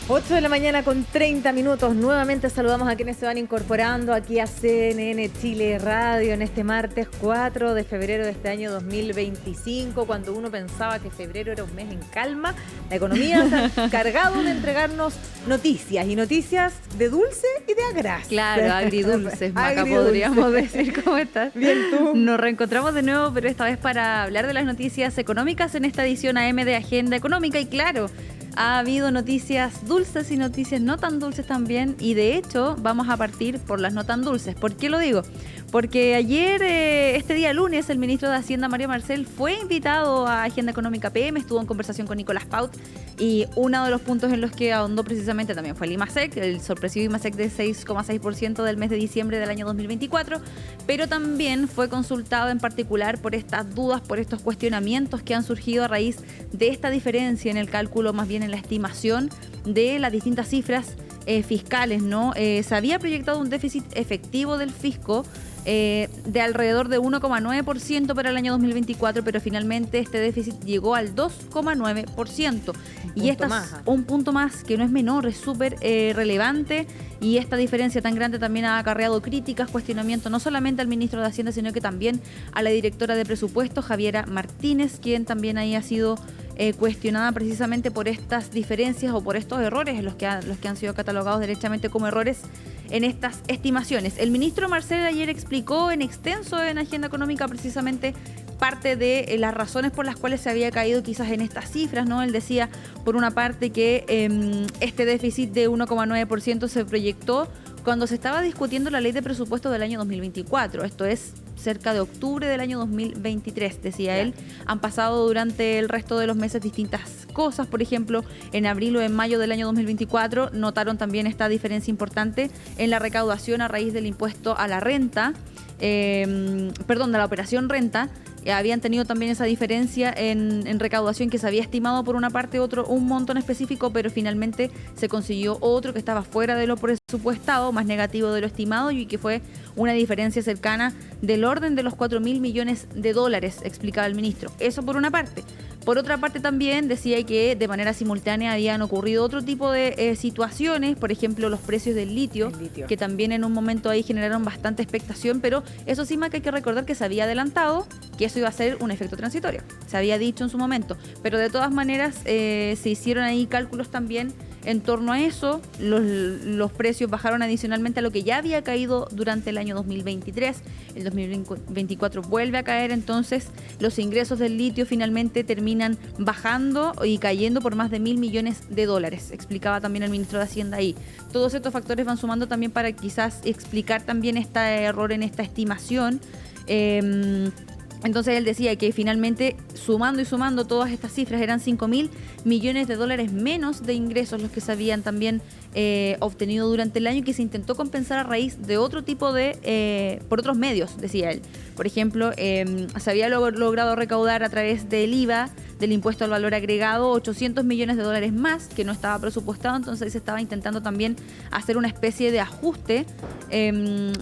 8 de la mañana con 30 minutos. Nuevamente saludamos a quienes se van incorporando aquí a CNN Chile Radio en este martes 4 de febrero de este año 2025, cuando uno pensaba que febrero era un mes en calma. La economía se ha cargado de entregarnos noticias, y noticias de dulce y de agraz. Claro, agridulces, Maca, podríamos decir. ¿Cómo estás? Bien, tú. Nos reencontramos de nuevo, pero esta vez para hablar de las noticias económicas en esta edición AM de Agenda Económica. Y claro, ha habido noticias dulces y noticias no tan dulces también, y de hecho vamos a partir por las no tan dulces. ¿Por qué lo digo? Porque ayer, este día lunes, el ministro de Hacienda, Mario Marcel, fue invitado a Agenda Económica PM, estuvo en conversación con Nicolás Paut, y uno de los puntos en los que ahondó precisamente también fue el IMASEC, el sorpresivo IMASEC de 6,6% del mes de diciembre del año 2024, pero también fue consultado en particular por estas dudas, por estos cuestionamientos que han surgido a raíz de esta diferencia en el cálculo, más bien en la estimación de las distintas cifras fiscales, ¿no? Se había proyectado un déficit efectivo del fisco de alrededor de 1,9% para el año 2024, pero finalmente este déficit llegó al 2,9%. Y este es un punto más que no es menor, es súper relevante, y esta diferencia tan grande también ha acarreado críticas, cuestionamientos, no solamente al ministro de Hacienda, sino que también a la directora de presupuestos, Javiera Martínez, quien también ahí ha sido cuestionada precisamente por estas diferencias o por estos errores, los que han sido catalogados derechamente como errores en estas estimaciones. El ministro Marcel ayer explicó en extenso en Agenda Económica precisamente parte de las razones por las cuales se había caído quizás en estas cifras, ¿no? Él decía, por una parte, que este déficit de 1,9% se proyectó cuando se estaba discutiendo la ley de presupuesto del año 2024, esto es cerca de octubre del año 2023, decía él. Han pasado durante el resto de los meses distintas cosas, por ejemplo, en abril o en mayo del año 2024 notaron también esta diferencia importante en la recaudación a raíz del impuesto a la renta, de la operación renta. Habían tenido también esa diferencia en recaudación, que se había estimado por una parte un monto en específico, pero finalmente se consiguió otro que estaba fuera de lo presupuestado, más negativo de lo estimado, y que fue una diferencia cercana del orden de los 4.000 millones de dólares, explicaba el ministro. Eso por una parte. Por otra parte también decía que de manera simultánea habían ocurrido otro tipo de situaciones, por ejemplo los precios del litio, que también en un momento ahí generaron bastante expectación, pero eso sí, más que hay que recordar que se había adelantado que eso iba a ser un efecto transitorio, se había dicho en su momento, pero de todas maneras se hicieron ahí cálculos también en torno a eso. Los precios bajaron adicionalmente a lo que ya había caído durante el año 2023. El 2024 vuelve a caer, entonces los ingresos del litio finalmente terminan bajando y cayendo por más de 1.000 millones de dólares, explicaba también el ministro de Hacienda ahí. Todos estos factores van sumando también para quizás explicar también este error en esta estimación. Entonces él decía que finalmente, sumando todas estas cifras, eran 5.000 millones de dólares menos de ingresos los que se habían también obtenido durante el año, y que se intentó compensar a raíz de otro tipo por otros medios, decía él. Por ejemplo, se había logrado recaudar a través del IVA, del impuesto al valor agregado, 800 millones de dólares más, que no estaba presupuestado. Entonces se estaba intentando también hacer una especie de ajuste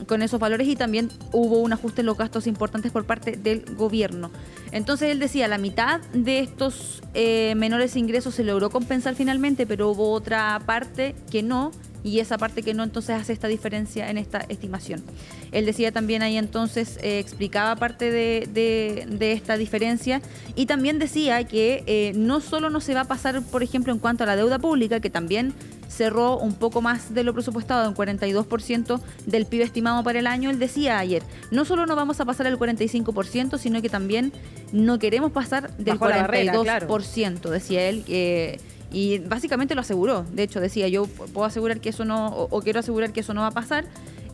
con esos valores, y también hubo un ajuste en los gastos importantes por parte del gobierno. Entonces él decía, la mitad de estos menores ingresos se logró compensar finalmente, pero hubo otra parte que no, y esa parte que no entonces hace esta diferencia en esta estimación. Él decía también ahí entonces, explicaba parte de esta diferencia, y también decía que no solo no se va a pasar, por ejemplo, en cuanto a la deuda pública, que también cerró un poco más de lo presupuestado, en 42% del PIB estimado para el año. Él decía ayer, no solo no vamos a pasar al 45%, sino que también no queremos pasar del 42%, claro. Decía él, y básicamente lo aseguró. De hecho decía, yo puedo asegurar que eso no, o quiero asegurar que eso no va a pasar.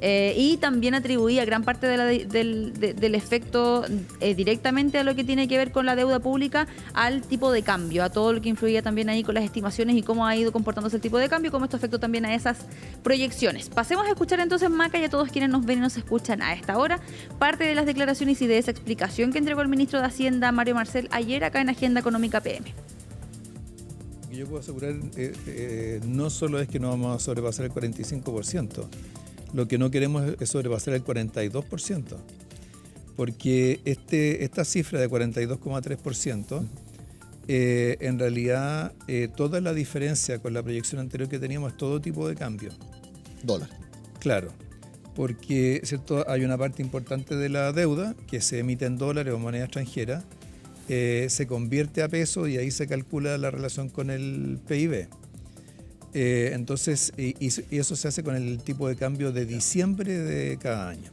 Y también atribuía gran parte del efecto directamente a lo que tiene que ver con la deuda pública, al tipo de cambio, a todo lo que influía también ahí con las estimaciones y cómo ha ido comportándose el tipo de cambio, cómo esto afectó también a esas proyecciones. Pasemos a escuchar entonces, Maca, y a todos quienes nos ven y nos escuchan a esta hora, parte de las declaraciones y de esa explicación que entregó el ministro de Hacienda, Mario Marcel, ayer acá en Agenda Económica PM. Yo puedo asegurar, no solo es que no vamos a sobrepasar el 45%, lo que no queremos es sobrepasar el 42%, porque esta cifra de 42,3% en realidad toda la diferencia con la proyección anterior que teníamos es todo tipo de cambio. Dólar. Claro, porque ¿cierto? Hay una parte importante de la deuda que se emite en dólares o moneda extranjera, se convierte a peso y ahí se calcula la relación con el PIB. Entonces, y eso se hace con el tipo de cambio de diciembre de cada año.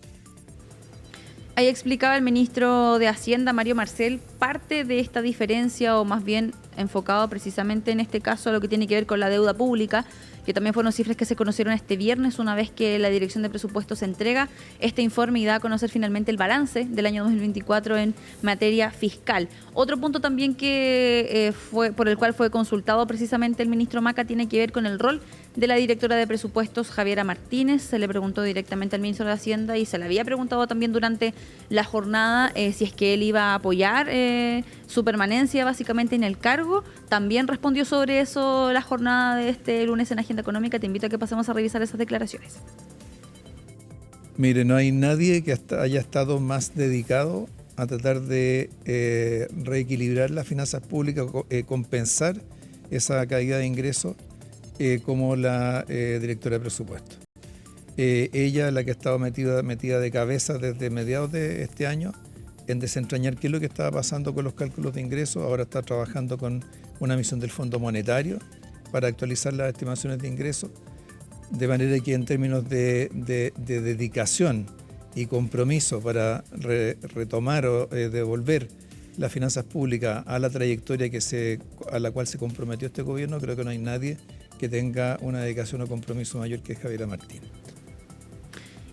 Ahí explicaba el ministro de Hacienda, Mario Marcel, parte de esta diferencia, o más bien enfocado precisamente en este caso a lo que tiene que ver con la deuda pública, que también fueron cifras que se conocieron este viernes una vez que la Dirección de Presupuestos entrega este informe y da a conocer finalmente el balance del año 2024 en materia fiscal. Otro punto también que fue por el cual fue consultado precisamente el ministro Maca tiene que ver con el rol de la directora de Presupuestos, Javiera Martínez. Se le preguntó directamente al ministro de Hacienda y se le había preguntado también durante la jornada si es que él iba a apoyar su permanencia básicamente en el cargo. También respondió sobre eso la jornada de este lunes en Agenda Económica. Te invito a que pasemos a revisar esas declaraciones. Mire, no hay nadie que haya estado más dedicado a tratar de reequilibrar las finanzas públicas, compensar esa caída de ingresos como la directora de presupuestos. Ella la que ha estado metida de cabeza desde mediados de este año en desentrañar qué es lo que estaba pasando con los cálculos de ingresos. Ahora está trabajando con una misión del Fondo Monetario para actualizar las estimaciones de ingresos, de manera que en términos de dedicación y compromiso para retomar o devolver las finanzas públicas a la trayectoria a la cual se comprometió este gobierno, creo que no hay nadie que tenga una dedicación o compromiso mayor que Javiera Martínez.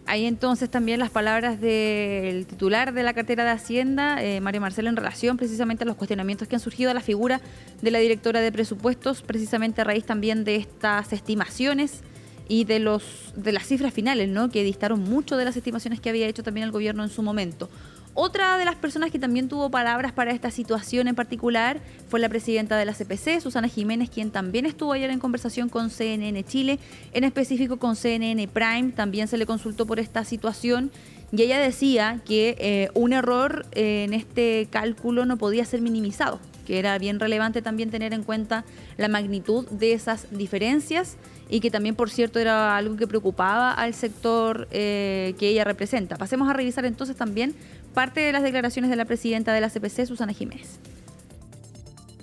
Ahí entonces también las palabras del titular de la cartera de Hacienda, Mario Marcel, en relación precisamente a los cuestionamientos que han surgido a la figura de la directora de presupuestos, precisamente a raíz también de estas estimaciones y de las cifras finales, ¿no?, que distaron mucho de las estimaciones que había hecho también el gobierno en su momento. Otra de las personas que también tuvo palabras para esta situación en particular fue la presidenta de la CPC, Susana Jiménez, quien también estuvo ayer en conversación con CNN Chile, en específico con CNN Prime. También se le consultó por esta situación y ella decía que un error en este cálculo no podía ser minimizado, que era bien relevante también tener en cuenta la magnitud de esas diferencias y que también, por cierto, era algo que preocupaba al sector que ella representa. Pasemos a revisar entonces también parte de las declaraciones de la presidenta de la CPC, Susana Jiménez.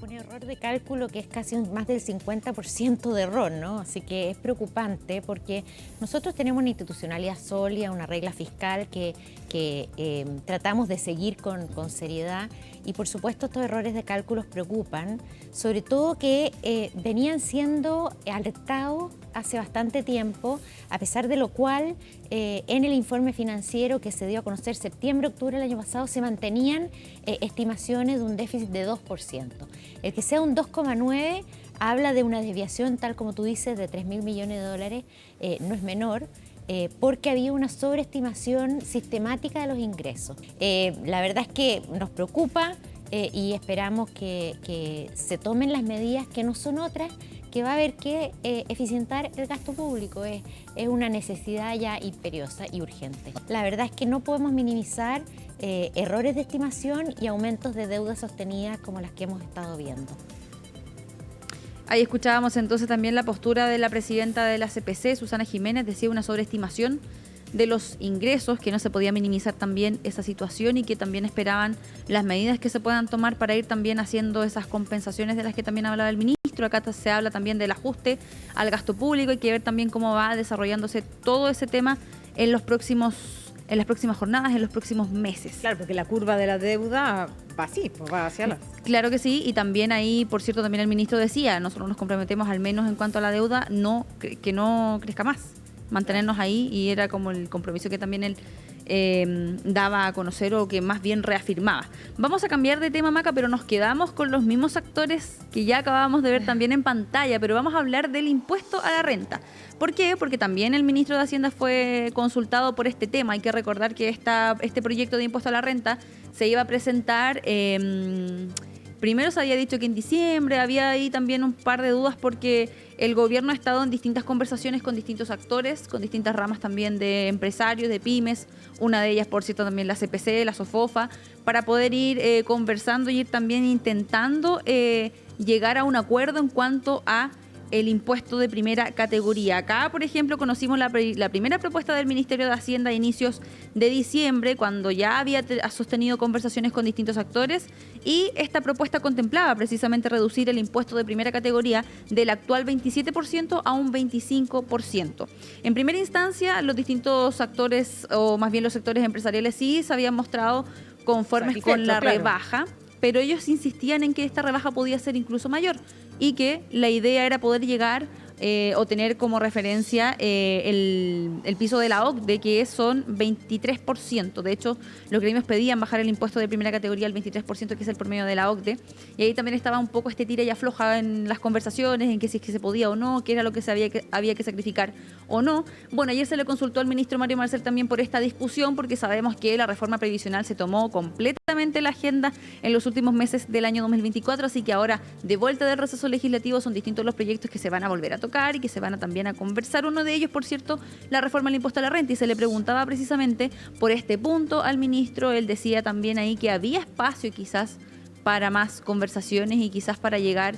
Un error de cálculo que es casi más del 50% de error, ¿no? Así que es preocupante porque nosotros tenemos una institucionalidad sólida, una regla fiscal que tratamos de seguir con seriedad y por supuesto estos errores de cálculos preocupan, sobre todo que venían siendo alertados hace bastante tiempo, a pesar de lo cual en el informe financiero que se dio a conocer septiembre-octubre del año pasado se mantenían estimaciones de un déficit de 2%. El que sea un 2,9 habla de una desviación, tal como tú dices, de 3.000 millones de dólares, no es menor, porque había una sobreestimación sistemática de los ingresos. La verdad es que nos preocupa y esperamos que se tomen las medidas que no son otras, que va a haber que eficientar el gasto público. Es una necesidad ya imperiosa y urgente. La verdad es que no podemos minimizar errores de estimación y aumentos de deuda sostenida como las que hemos estado viendo. Ahí escuchábamos entonces también la postura de la presidenta de la CPC, Susana Jiménez, decía una sobreestimación de los ingresos, que no se podía minimizar también esa situación y que también esperaban las medidas que se puedan tomar para ir también haciendo esas compensaciones de las que también hablaba el ministro. Acá se habla también del ajuste al gasto público, hay que ver también cómo va desarrollándose todo ese tema en las próximas jornadas, en los próximos meses. Claro, porque la curva de la deuda va así, pues va hacia la... Claro que sí, y también ahí, por cierto, también el ministro decía, nosotros nos comprometemos al menos en cuanto a la deuda, que no crezca más, mantenernos ahí, y era como el compromiso que también él daba a conocer o que más bien reafirmaba. Vamos a cambiar de tema, Maca, pero nos quedamos con los mismos actores que ya acabamos de ver también en pantalla, pero vamos a hablar del impuesto a la renta. ¿Por qué? Porque también el ministro de Hacienda fue consultado por este tema. Hay que recordar que este proyecto de impuesto a la renta se iba a presentar Primero se había dicho que en diciembre, había ahí también un par de dudas porque el gobierno ha estado en distintas conversaciones con distintos actores, con distintas ramas también de empresarios, de pymes, una de ellas, por cierto, también la CPC, la SOFOFA, para poder ir conversando y ir también intentando llegar a un acuerdo en cuanto a el impuesto de primera categoría. Acá, por ejemplo, conocimos la primera propuesta del Ministerio de Hacienda a inicios de diciembre, cuando ya había sostenido conversaciones con distintos actores, y esta propuesta contemplaba precisamente reducir el impuesto de primera categoría del actual 27% a un 25%. En primera instancia, los distintos actores, o más bien los sectores empresariales, sí se habían mostrado conformes con la rebaja, pero ellos insistían en que esta rebaja podía ser incluso mayor y que la idea era poder llegar o tener como referencia el piso de la OCDE, que son 23%. De hecho, los gremios pedían bajar el impuesto de primera categoría al 23%, que es el promedio de la OCDE. Y ahí también estaba un poco este tira y afloja en las conversaciones, en que si es que se podía o no, qué era lo que había que sacrificar o no. Bueno, ayer se le consultó al ministro Mario Marcel también por esta discusión, porque sabemos que la reforma previsional se tomó completamente la agenda en los últimos meses del año 2024, así que ahora, de vuelta del receso legislativo, son distintos los proyectos que se van a volver a tocar y que se van a también a conversar. Uno de ellos, por cierto, la reforma del impuesto a la renta, y se le preguntaba precisamente por este punto al ministro. Él decía también ahí que había espacio quizás para más conversaciones y quizás para llegar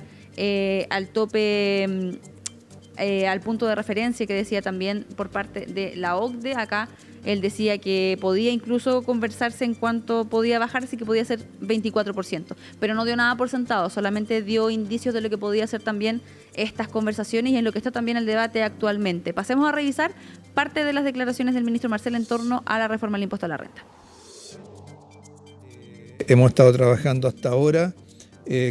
al tope, al punto de referencia que decía también por parte de la OCDE. Acá él decía que podía incluso conversarse en cuanto podía bajarse, que podía ser 24%, pero no dio nada por sentado, solamente dio indicios de lo que podía ser también estas conversaciones y en lo que está también el debate actualmente. Pasemos a revisar parte de las declaraciones del ministro Marcel en torno a la reforma del impuesto a la renta. Hemos estado trabajando hasta ahora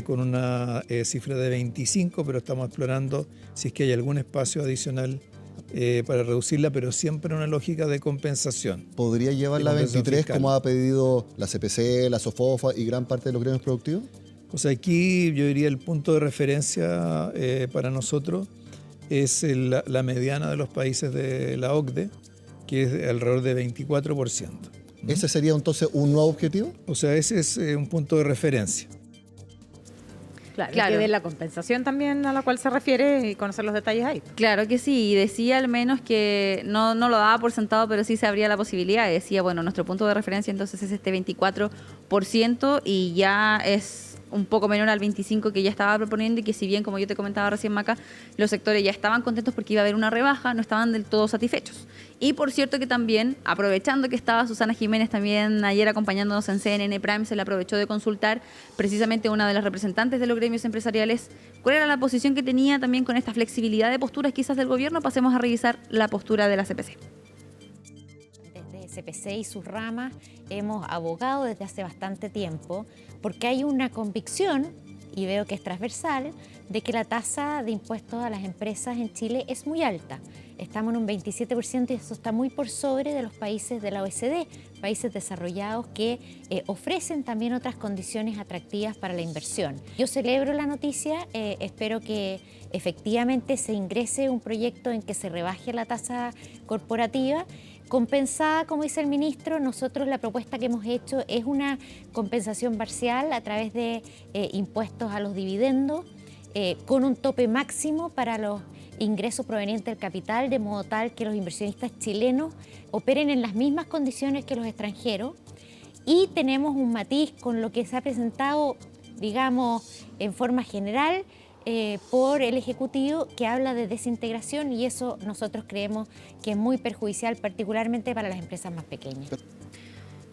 con una cifra de 25, pero estamos explorando si es que hay algún espacio adicional para reducirla, pero siempre en una lógica de compensación. ¿Podría llevarla a 23 fiscal, como ha pedido la CPC, la SOFOFA y gran parte de los gremios productivos? O sea, aquí yo diría el punto de referencia para nosotros es la mediana de los países de la OCDE, que es alrededor de 24%. ¿Ese sería entonces un nuevo objetivo? O sea, ese es un punto de referencia. Claro, hay que ver la compensación también a la cual se refiere y conocer los detalles ahí. Claro que sí, y decía al menos que no lo daba por sentado, pero sí se abría la posibilidad. Decía, bueno, nuestro punto de referencia entonces es este 24% y ya es un poco menor al 25% que ya estaba proponiendo, y que si bien, como yo te comentaba recién, Maca, los sectores ya estaban contentos porque iba a haber una rebaja, no estaban del todo satisfechos. Y por cierto que también, aprovechando que estaba Susana Jiménez también ayer acompañándonos en CNN Prime, se le aprovechó de consultar precisamente a una de las representantes de los gremios empresariales cuál era la posición que tenía también con esta flexibilidad de posturas quizás del gobierno. Pasemos a revisar la postura de la CPC. Desde CPC y sus ramas hemos abogado desde hace bastante tiempo porque hay una convicción, y veo que es transversal, de que la tasa de impuestos a las empresas en Chile es muy alta. Estamos en un 27% y eso está muy por sobre de los países de la OECD, países desarrollados que ofrecen también otras condiciones atractivas para la inversión. Yo celebro la noticia, espero que efectivamente se ingrese un proyecto en que se rebaje la tasa corporativa, compensada, como dice el ministro. Nosotros la propuesta que hemos hecho es una compensación parcial a través de impuestos a los dividendos, con un tope máximo para los ingresos provenientes del capital, de modo tal que los inversionistas chilenos operen en las mismas condiciones que los extranjeros. Y tenemos un matiz con lo que se ha presentado, digamos, en forma general, por el Ejecutivo, que habla de desintegración, y eso nosotros creemos que es muy perjudicial, particularmente para las empresas más pequeñas.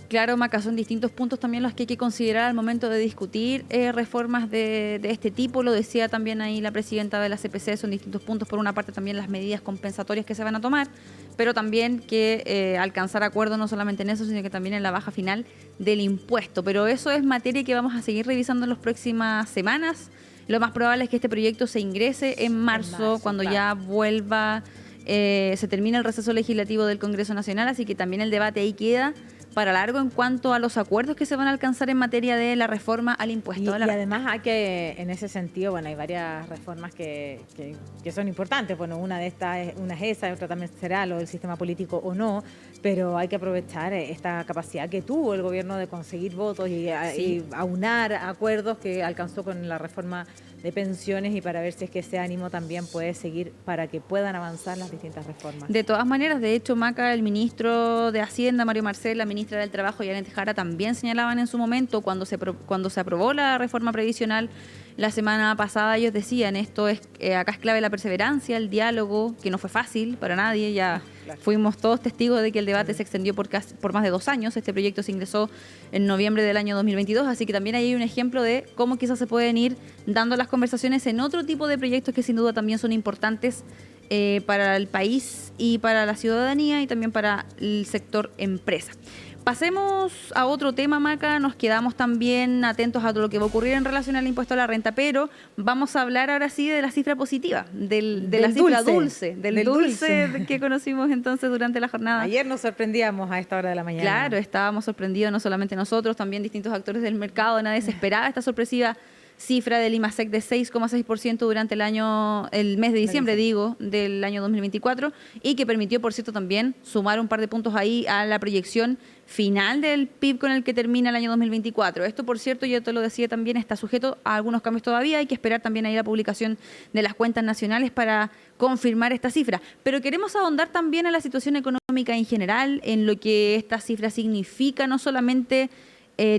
Claro, Maca, son distintos puntos también los que hay que considerar al momento de discutir reformas de este tipo. Lo decía también ahí la presidenta de la CPC, son distintos puntos. Por una parte también las medidas compensatorias que se van a tomar, pero también que alcanzar acuerdo no solamente en eso, sino que también en la baja final del impuesto. Pero eso es materia que vamos a seguir revisando en las próximas semanas. Lo más probable es que este proyecto se ingrese en marzo, cuando ya vuelva, se termina el receso legislativo del Congreso Nacional, así que también el debate ahí queda para largo en cuanto a los acuerdos que se van a alcanzar en materia de la reforma al impuesto a la y renta. además hay que, en ese sentido, bueno, hay varias reformas que son importantes. Bueno, una es esa, otra también será lo del sistema político o no, pero hay que aprovechar esta capacidad que tuvo el gobierno de conseguir votos y aunar acuerdos que alcanzó con la reforma de pensiones y para ver si es que ese ánimo también puede seguir para que puedan avanzar las distintas reformas. De todas maneras, de hecho, Maca, el ministro de Hacienda, Mario Marcel, la ministra del Trabajo, Janet Jara, también señalaban en su momento, cuando se aprobó la reforma previsional la semana pasada, ellos decían, acá es clave la perseverancia, el diálogo, que no fue fácil para nadie, ya fuimos todos testigos de que el debate se extendió por más de 2 años. Este proyecto se ingresó en noviembre del año 2022, así que también ahí hay un ejemplo de cómo quizás se pueden ir dando las conversaciones en otro tipo de proyectos que sin duda también son importantes para el país y para la ciudadanía y también para el sector empresa. Pasemos a otro tema, Maca. Nos quedamos también atentos a todo lo que va a ocurrir en relación al impuesto a la renta, pero vamos a hablar ahora sí de la cifra positiva, de la cifra dulce que conocimos entonces durante la jornada. Ayer nos sorprendíamos a esta hora de la mañana. Claro, estábamos sorprendidos, no solamente nosotros, también distintos actores del mercado. Nadie se esperaba esta sorpresiva cifra del IMASEC de 6,6% durante el mes de diciembre, del año 2024, y que permitió, por cierto, también sumar un par de puntos ahí a la proyección final del PIB con el que termina el año 2024. Esto, por cierto, yo te lo decía también, está sujeto a algunos cambios todavía. Hay que esperar también ahí la publicación de las cuentas nacionales para confirmar esta cifra. Pero queremos ahondar también en la situación económica en general, en lo que esta cifra significa, no solamente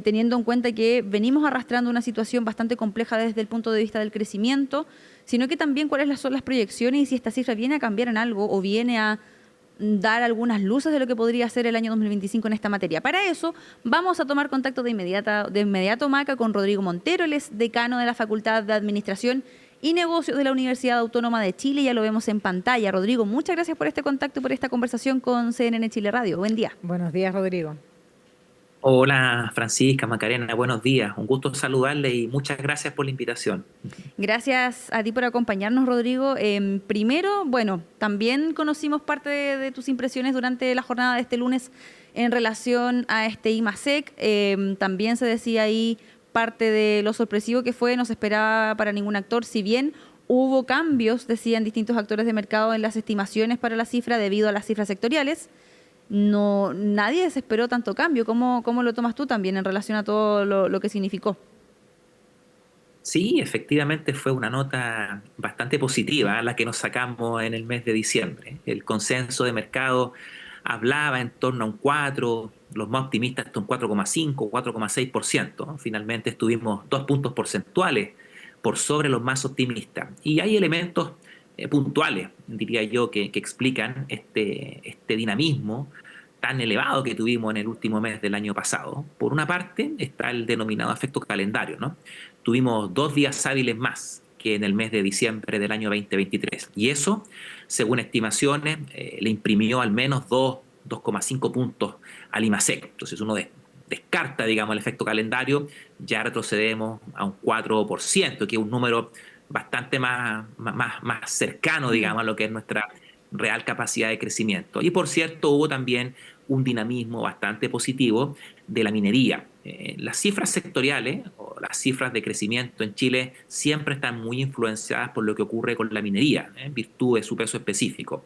teniendo en cuenta que venimos arrastrando una situación bastante compleja desde el punto de vista del crecimiento, sino que también cuáles son las proyecciones y si esta cifra viene a cambiar en algo o viene a dar algunas luces de lo que podría ser el año 2025 en esta materia. Para eso vamos a tomar contacto de inmediato, Maca, con Rodrigo Montero. Él es decano de la Facultad de Administración y Negocios de la Universidad Autónoma de Chile. Ya lo vemos en pantalla. Rodrigo, muchas gracias por este contacto y por esta conversación con CNN Chile Radio. Buen día. Buenos días, Rodrigo. Hola Francisca, Macarena, buenos días. Un gusto saludarle y muchas gracias por la invitación. Gracias a ti por acompañarnos, Rodrigo. Primero, bueno, también conocimos parte de tus impresiones durante la jornada de este lunes en relación a este IMASEC. También se decía ahí parte de lo sorpresivo que fue, no se esperaba para ningún actor, si bien hubo cambios, decían distintos actores de mercado en las estimaciones para la cifra debido a las cifras sectoriales. No, nadie desesperó tanto cambio. ¿Cómo lo tomas tú también en relación a todo lo que significó? Sí, efectivamente fue una nota bastante positiva la que nos sacamos en el mes de diciembre. El consenso de mercado hablaba en torno a un 4, los más optimistas hasta un 4,5, 4,6%. Finalmente estuvimos 2 puntos porcentuales por sobre los más optimistas. Y hay elementos puntuales, diría yo, que explican este dinamismo tan elevado que tuvimos en el último mes del año pasado. Por una parte está el denominado efecto calendario, ¿no? Tuvimos 2 días hábiles más que en el mes de diciembre del año 2023. Y eso, según estimaciones, le imprimió al menos 2,5 puntos al IMASEC. Entonces uno descarta, digamos, el efecto calendario, ya retrocedemos a un 4%, que es un número bastante más cercano, digamos, a lo que es nuestra real capacidad de crecimiento. Y por cierto, hubo también un dinamismo bastante positivo de la minería. Las cifras sectoriales o las cifras de crecimiento en Chile siempre están muy influenciadas por lo que ocurre con la minería, en virtud de su peso específico.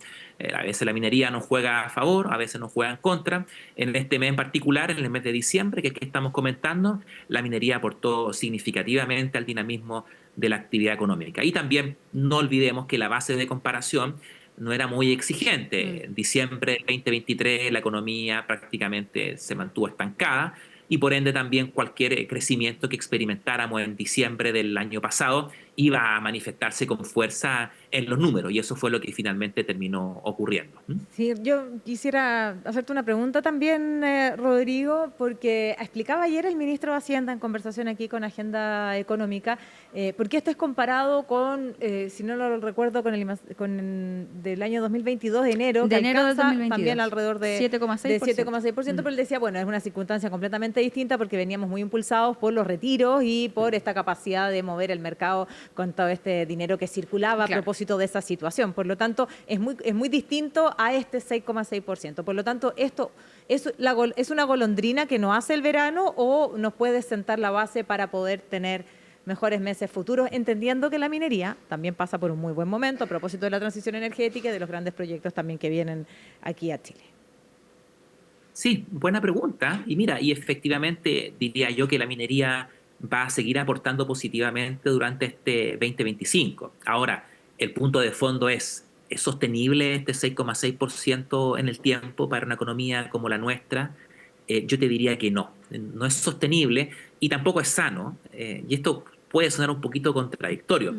A veces la minería nos juega a favor, a veces nos juega en contra. En este mes en particular, en el mes de diciembre, que es que estamos comentando, la minería aportó significativamente al dinamismo de la actividad económica. Y también no olvidemos que la base de comparación no era muy exigente. En diciembre del 2023 la economía prácticamente se mantuvo estancada y por ende también cualquier crecimiento que experimentáramos en diciembre del año pasado iba a manifestarse con fuerza en los números y eso fue lo que finalmente terminó ocurriendo. Sí, yo quisiera hacerte una pregunta también, Rodrigo, porque explicaba ayer el ministro de Hacienda en conversación aquí con Agenda Económica, porque esto es comparado con, si no lo recuerdo, con del año 2022, de enero, que enero alcanza de 2022. También alrededor de 7,6%, pero él decía, bueno, es una circunstancia completamente distinta porque veníamos muy impulsados por los retiros y por esta capacidad de mover el mercado con todo este dinero que circulaba a propósito de esa situación. Por lo tanto, es muy distinto a este 6,6%. Por lo tanto, esto es una golondrina que no hace el verano o nos puede sentar la base para poder tener mejores meses futuros, entendiendo que la minería también pasa por un muy buen momento a propósito de la transición energética y de los grandes proyectos también que vienen aquí a Chile. Sí, buena pregunta. Y mira, y efectivamente diría yo que la minería va a seguir aportando positivamente durante este 2025. Ahora, el punto de fondo ¿es sostenible este 6,6% en el tiempo para una economía como la nuestra? Yo te diría que no es sostenible y tampoco es sano. Y esto puede sonar un poquito contradictorio.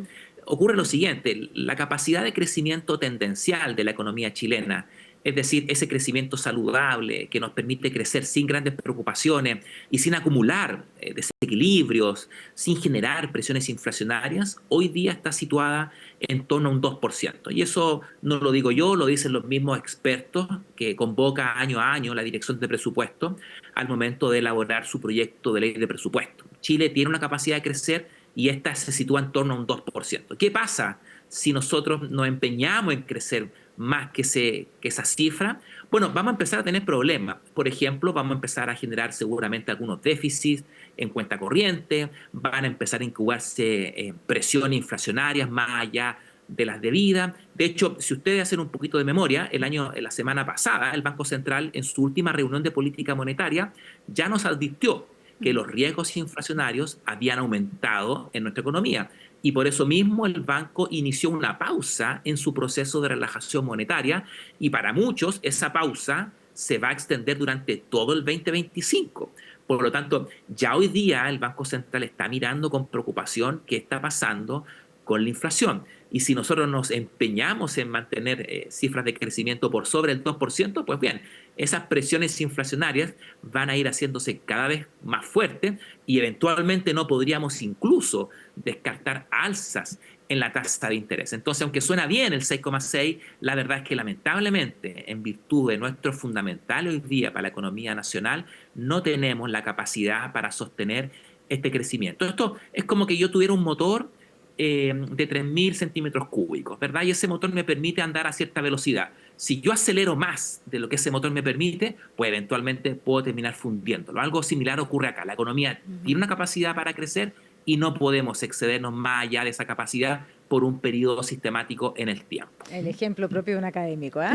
Ocurre lo siguiente, la capacidad de crecimiento tendencial de la economía chilena, es decir, ese crecimiento saludable que nos permite crecer sin grandes preocupaciones y sin acumular desequilibrios, sin generar presiones inflacionarias, hoy día está situada en torno a un 2%. Y eso no lo digo yo, lo dicen los mismos expertos que convoca año a año la Dirección de Presupuesto al momento de elaborar su proyecto de ley de presupuesto. Chile tiene una capacidad de crecer y esta se sitúa en torno a un 2%. ¿Qué pasa si nosotros nos empeñamos en crecer más que esa cifra? Bueno, vamos a empezar a tener problemas. Por ejemplo, vamos a empezar a generar seguramente algunos déficits en cuenta corriente, van a empezar a incubarse presiones inflacionarias más allá de las debidas. De hecho, si ustedes hacen un poquito de memoria, la semana pasada, el Banco Central, en su última reunión de política monetaria, ya nos advirtió que los riesgos inflacionarios habían aumentado en nuestra economía. Y por eso mismo el banco inició una pausa en su proceso de relajación monetaria y para muchos esa pausa se va a extender durante todo el 2025. Por lo tanto, ya hoy día el Banco Central está mirando con preocupación qué está pasando con la inflación. Y si nosotros nos empeñamos en mantener cifras de crecimiento por sobre el 2%, pues bien, esas presiones inflacionarias van a ir haciéndose cada vez más fuertes y eventualmente no podríamos incluso descartar alzas en la tasa de interés. Entonces, aunque suena bien el 6,6, la verdad es que lamentablemente, en virtud de nuestro fundamental hoy día para la economía nacional, no tenemos la capacidad para sostener este crecimiento. Esto es como que yo tuviera un motor de 3.000 centímetros cúbicos, ¿verdad? Y ese motor me permite andar a cierta velocidad. Si yo acelero más de lo que ese motor me permite, pues eventualmente puedo terminar fundiéndolo. Algo similar ocurre acá. La economía tiene una capacidad para crecer y no podemos excedernos más allá de esa capacidad por un periodo sistemático en el tiempo. El ejemplo propio de un académico, ¿eh?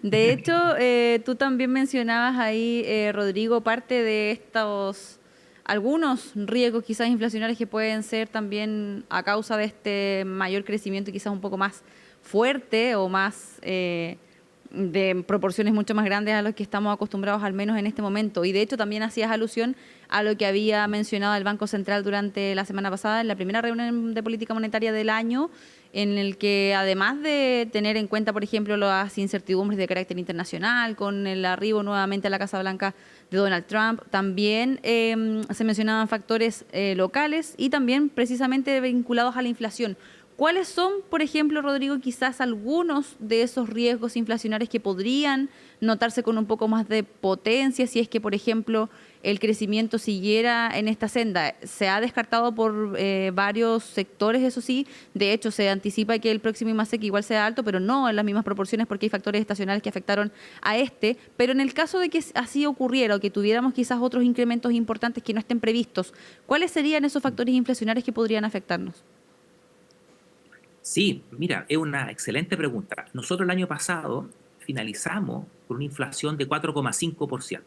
De hecho, tú también mencionabas ahí, Rodrigo, parte de algunos riesgos quizás inflacionarios que pueden ser también a causa de este mayor crecimiento y quizás un poco más fuerte o más de proporciones mucho más grandes a los que estamos acostumbrados al menos en este momento. Y de hecho también hacías alusión a lo que había mencionado el Banco Central durante la semana pasada en la primera reunión de política monetaria del año, en el que además de tener en cuenta, por ejemplo, las incertidumbres de carácter internacional, con el arribo nuevamente a la Casa Blanca de Donald Trump, también se mencionaban factores locales y también precisamente vinculados a la inflación. ¿Cuáles son, por ejemplo, Rodrigo, quizás algunos de esos riesgos inflacionarios que podrían notarse con un poco más de potencia si es que, por ejemplo, el crecimiento siguiera en esta senda? Se ha descartado por varios sectores, eso sí. De hecho, se anticipa que el próximo IMASEC igual sea alto, pero no en las mismas proporciones porque hay factores estacionales que afectaron a este. Pero en el caso de que así ocurriera o que tuviéramos quizás otros incrementos importantes que no estén previstos, ¿cuáles serían esos factores inflacionarios que podrían afectarnos? Sí, mira, es una excelente pregunta. Nosotros el año pasado finalizamos con una inflación de 4,5%,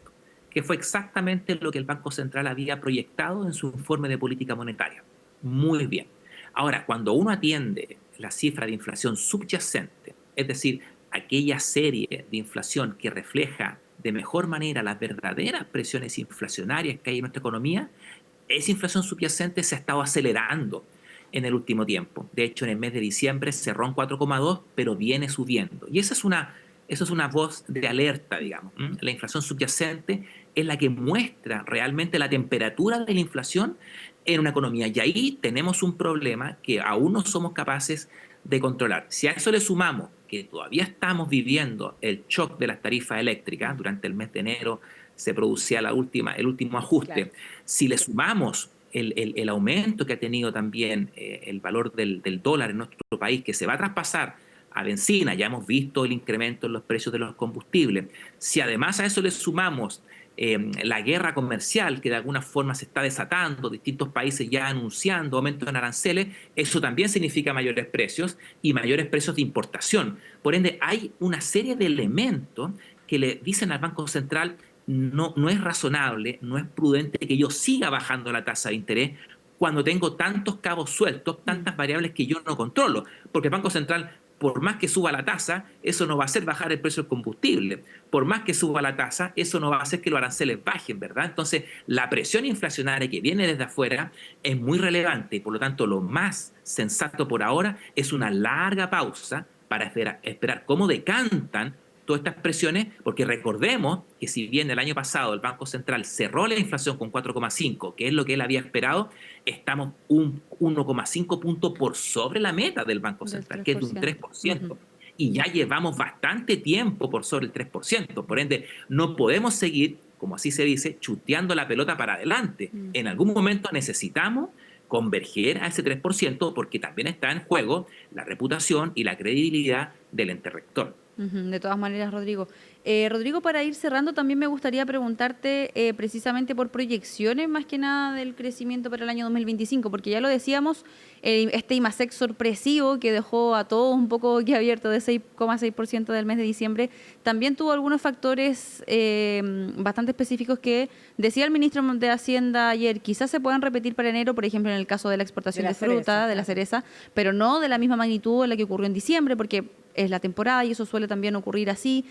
que fue exactamente lo que el Banco Central había proyectado en su informe de política monetaria. Muy bien. Ahora, cuando uno atiende la cifra de inflación subyacente, es decir, aquella serie de inflación que refleja de mejor manera las verdaderas presiones inflacionarias que hay en nuestra economía, esa inflación subyacente se ha estado acelerando en el último tiempo. De hecho, en el mes de diciembre cerró en 4,2, pero viene subiendo. Y eso es una voz de alerta, digamos. La inflación subyacente es la que muestra realmente la temperatura de la inflación en una economía. Y ahí tenemos un problema que aún no somos capaces de controlar. Si a eso le sumamos que todavía estamos viviendo el shock de las tarifas eléctricas, durante el mes de enero se producía el último ajuste. Claro. Si le sumamos el aumento que ha tenido también el valor del dólar en nuestro país, que se va a traspasar a benzina, ya hemos visto el incremento en los precios de los combustibles. Si además a eso le sumamos la guerra comercial que de alguna forma se está desatando, distintos países ya anunciando aumentos en aranceles, eso también significa mayores precios y mayores precios de importación. Por ende, hay una serie de elementos que le dicen al Banco Central: no es razonable, no es prudente que yo siga bajando la tasa de interés cuando tengo tantos cabos sueltos, tantas variables que yo no controlo, porque el Banco Central, por más que suba la tasa, eso no va a hacer bajar el precio del combustible. Por más que suba la tasa, eso no va a hacer que los aranceles bajen, ¿verdad? Entonces, la presión inflacionaria que viene desde afuera es muy relevante y, por lo tanto, lo más sensato por ahora es una larga pausa para esperar cómo decantan todas estas presiones, porque recordemos que si bien el año pasado el Banco Central cerró la inflación con 4,5, que es lo que él había esperado, estamos un 1,5 puntos por sobre la meta del Banco Central, que es de un 3%. Y ya llevamos bastante tiempo por sobre el 3%. Por ende, no podemos seguir, como así se dice, chuteando la pelota para adelante. En algún momento necesitamos converger a ese 3%, porque también está en juego la reputación y la credibilidad del ente rector. De todas maneras, Rodrigo. Rodrigo, para ir cerrando, también me gustaría preguntarte precisamente por proyecciones, más que nada del crecimiento para el año 2025, porque ya lo decíamos, este IMASEC sorpresivo que dejó a todos un poco boquiabierto de 6,6% del mes de diciembre, también tuvo algunos factores bastante específicos que decía el ministro de Hacienda ayer, quizás se puedan repetir para enero, por ejemplo, en el caso de la exportación de fruta, de la cereza, pero no de la misma magnitud en la que ocurrió en diciembre, porque es la temporada y eso suele también ocurrir así.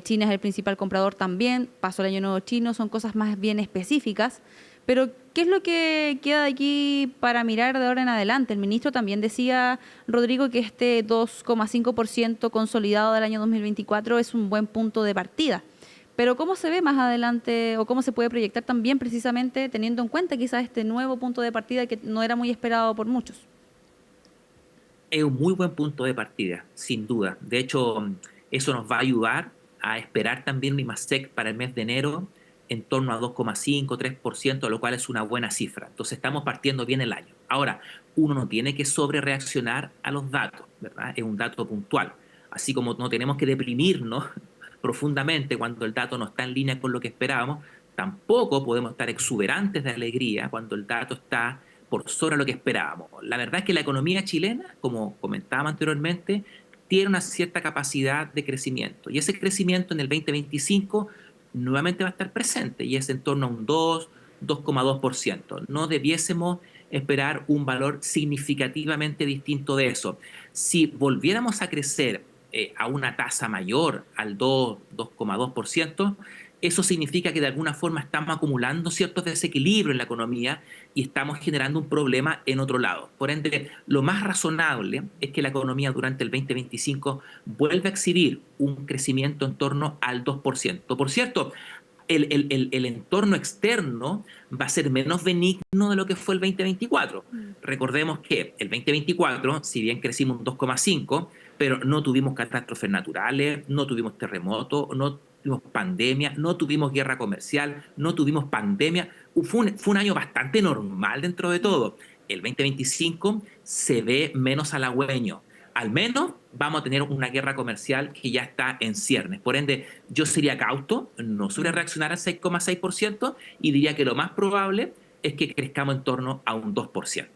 China es el principal comprador también, pasó el año nuevo chino, son cosas más bien específicas. Pero, ¿qué es lo que queda de aquí para mirar de ahora en adelante? El ministro también decía, Rodrigo, que este 2,5% consolidado del año 2024 es un buen punto de partida. Pero ¿cómo se ve más adelante o cómo se puede proyectar también precisamente teniendo en cuenta quizás este nuevo punto de partida que no era muy esperado por muchos? Es un muy buen punto de partida, sin duda. De hecho, eso nos va a ayudar a esperar también un IMASEC para el mes de enero en torno a 2,5, 3%, lo cual es una buena cifra. Entonces estamos partiendo bien el año. Ahora, uno no tiene que sobrereaccionar a los datos, ¿verdad? Es un dato puntual. Así como no tenemos que deprimirnos profundamente cuando el dato no está en línea con lo que esperábamos, tampoco podemos estar exuberantes de alegría cuando el dato está por sobre lo que esperábamos. La verdad es que la economía chilena, como comentaba anteriormente, tiene una cierta capacidad de crecimiento. Y ese crecimiento en el 2025 nuevamente va a estar presente y es en torno a un 2,2%. No debiésemos esperar un valor significativamente distinto de eso. Si volviéramos a crecer a una tasa mayor, al 2,2%, eso significa que de alguna forma estamos acumulando ciertos desequilibrios en la economía y estamos generando un problema en otro lado. Por ende, lo más razonable es que la economía durante el 2025 vuelva a exhibir un crecimiento en torno al 2%. Por cierto, el entorno externo va a ser menos benigno de lo que fue el 2024. Recordemos que el 2024, si bien crecimos un 2,5%, pero no tuvimos catástrofes naturales, no tuvimos terremotos, no tuvimos pandemia, no tuvimos guerra comercial, no tuvimos pandemia. Fue un año bastante normal dentro de todo. El 2025 se ve menos halagüeño. Al menos vamos a tener una guerra comercial que ya está en ciernes. Por ende, yo sería cauto, no suele reaccionar al 6,6% y diría que lo más probable es que crezcamos en torno a un 2%.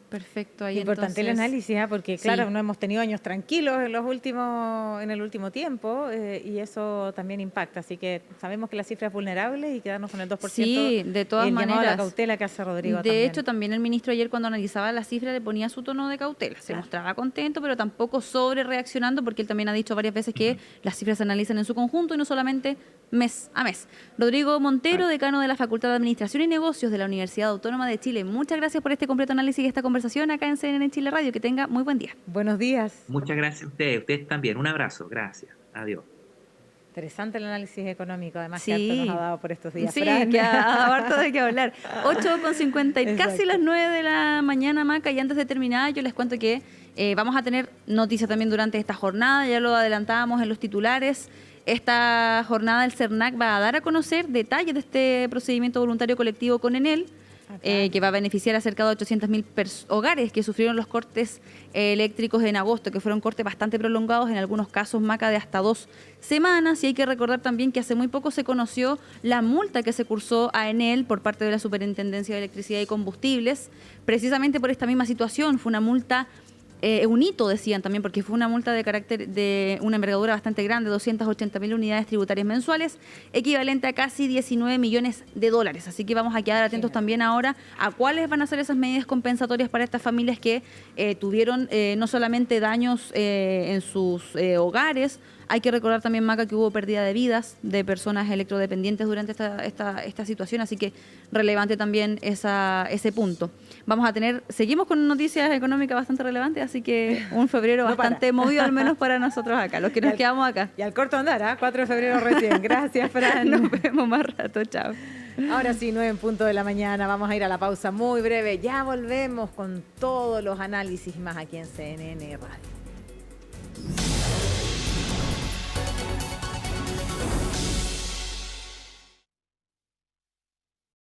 Perfecto. Ahí importante entonces, el análisis, porque claro, sí, no hemos tenido años tranquilos en el último tiempo y eso también impacta. Así que sabemos que la cifra es vulnerable y quedarnos con el 2%. Sí, de todas maneras. Llamado a la cautela que hace Rodrigo de también. hecho, también el ministro ayer cuando analizaba la cifra le ponía su tono de cautela. Se mostraba contento, pero tampoco sobre reaccionando, porque él también ha dicho varias veces que las cifras se analizan en su conjunto y no solamente mes a mes. Rodrigo Montero, decano de la Facultad de Administración y Negocios de la Universidad Autónoma de Chile. Muchas gracias por este completo análisis y esta conversación acá en CNN Chile Radio. Que tenga muy buen día. Buenos días. Muchas gracias a ustedes también. Un abrazo. Gracias. Adiós. Interesante el análisis económico, además Sí. que harto nos ha dado por estos días. Sí, que ha dado harto de qué hablar. 8:50 y casi las 9 de la mañana, Maca, y antes de terminar yo les cuento que vamos a tener noticias también durante esta jornada, ya lo adelantábamos en los titulares. Esta jornada el CERNAC va a dar a conocer detalles de este procedimiento voluntario colectivo con Enel. que va a beneficiar a cerca de 800.000 hogares que sufrieron los cortes eléctricos en agosto, que fueron cortes bastante prolongados, en algunos casos, Maca, de hasta 2 semanas. Y hay que recordar también que hace muy poco se conoció la multa que se cursó a Enel por parte de la Superintendencia de Electricidad y Combustibles, precisamente por esta misma situación. Fue una multa, un hito, decían también, porque fue una multa de carácter de una envergadura bastante grande, 280.000 unidades tributarias mensuales, equivalente a casi 19 millones de dólares. Así que vamos a quedar atentos también ahora a cuáles van a ser esas medidas compensatorias para estas familias que tuvieron no solamente daños en sus hogares. Hay que recordar también, Maca, que hubo pérdida de vidas de personas electrodependientes durante esta situación, así que relevante también ese punto. Seguimos con noticias económicas bastante relevantes, así que un febrero bastante movido, al menos para nosotros acá, los que nos quedamos acá. Y al corto andar, 4 de febrero recién. Gracias, Fran. Nos vemos más rato, chao. Ahora sí, 9:00 de la mañana, vamos a ir a la pausa muy breve. Ya volvemos con todos los análisis más aquí en CNN Radio.